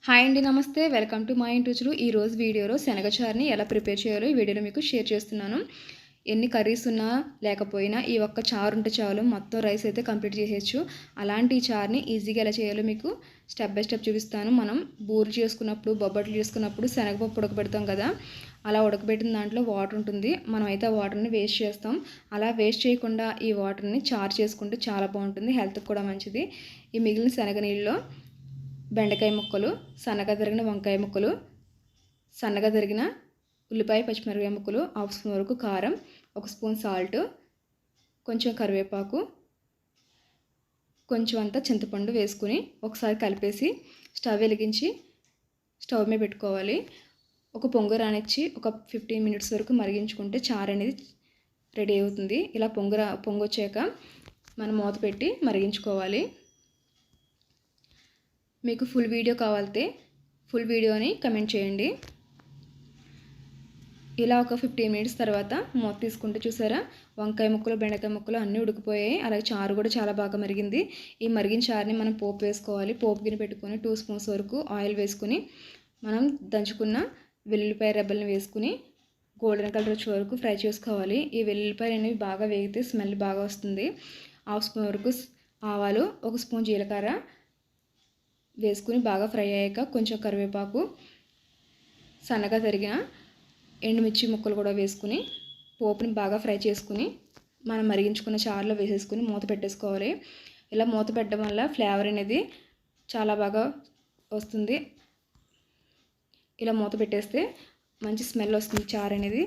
Hi అండి, నమస్తే. Welcome to మా ఇంటి రుచులు. ఈరోజు వీడియోలో శనగ చారుని ఎలా ప్రిపేర్ చేయాలో ఈ వీడియోలో మీకు షేర్ చేస్తున్నాను. ఎన్ని కర్రీస్ ఉన్నా లేకపోయినా ఈ ఒక్క చారు ఉంటే చాలు, మొత్తం రైస్ అయితే కంప్లీట్ చేసేయచ్చు. అలాంటి చారుని ఈజీగా ఎలా చేయాలో మీకు స్టెప్ బై స్టెప్ చూపిస్తాను. మనం బూరు చేసుకున్నప్పుడు, బొబ్బట్లు చేసుకున్నప్పుడు శనగపప్పు ఉడకబెడతాం కదా, అలా ఉడకబెట్టిన దాంట్లో వాటర్ ఉంటుంది. మనం అయితే ఆ వాటర్ని వేస్ట్ చేస్తాం. అలా వేస్ట్ చేయకుండా ఈ వాటర్ని చారు చేసుకుంటే చాలా బాగుంటుంది, హెల్త్కి కూడా మంచిది. ఈ మిగిలిన శనగ నీళ్ళలో బెండకాయ ముక్కలు, సన్నగా తరిగిన వంకాయ ముక్కలు, సన్నగా తరిగిన ఉల్లిపాయ పచ్చిమిరపకాయ ముక్కలు, హాఫ్ స్పూన్ వరకు కారం, 1 స్పూన్ సాల్ట్, కొంచెం కరివేపాకు, కొంచెం అంతా చింతపండు వేసుకుని ఒకసారి కలిపేసి స్టవ్ వెలిగించి స్టవ్ మీద పెట్టుకోవాలి. ఒక పొంగు రానిచ్చి ఒక 15 మినిట్స్ వరకు మరిగించుకుంటే చారు అనేది రెడీ అవుతుంది. ఇలా పొంగొచ్చాక మనం మూత పెట్టి మరిగించుకోవాలి. మీకు ఫుల్ వీడియో కావాలంటే ఫుల్ వీడియోని కమెంట్ చేయండి. ఇలా ఒక 15 మినిట్స్ తర్వాత మూత తీసుకుంటే చూసారా, వంకాయ ముక్కలు, బెండకాయ ముక్కలు అన్నీ ఉడికిపోయాయి. అలాగే చారు కూడా చాలా బాగా మరిగింది. ఈ మరిగిన చారుని మనం పోపు వేసుకోవాలి. పోపు గిన్నె పెట్టుకొని 2 స్పూన్స్ వరకు ఆయిల్ వేసుకుని మనం దంచుకున్న వెల్లుల్లిపాయ రెబ్బల్ని వేసుకుని గోల్డెన్ కలర్ వచ్చే వరకు ఫ్రై చేసుకోవాలి. ఈ వెల్లుల్లిపాయలు అనేవి బాగా వేగితే స్మెల్ బాగా వస్తుంది. హాఫ్ స్పూన్ వరకు ఆవాలు, 1 స్పూన్ జీలకర్ర వేసుకుని బాగా ఫ్రై అయ్యాక కొంచెం కరివేపాకు, సన్నగా తరిగిన ఎండుమిర్చి ముక్కలు కూడా వేసుకుని పోపుని బాగా ఫ్రై చేసుకుని మనం మరిగించుకున్న చారులో వేసేసుకుని మూత పెట్టేసుకోవాలి. ఇలా మూత పెట్టడం వల్ల ఫ్లేవర్ అనేది చాలా బాగా వస్తుంది. ఇలా మూత పెట్టేస్తే మంచి స్మెల్ వస్తుంది చారు అనేది.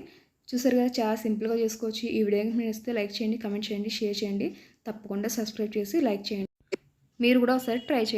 చూసారు కదా, చాలా సింపుల్గా చేసుకోవచ్చు. ఈ వీడియో మీకు నచ్చితే లైక్ చేయండి, కమెంట్ చేయండి, షేర్ చేయండి. తప్పకుండా సబ్స్క్రైబ్ చేసి లైక్ చేయండి. మీరు కూడా ఒకసారి ట్రై చేయండి.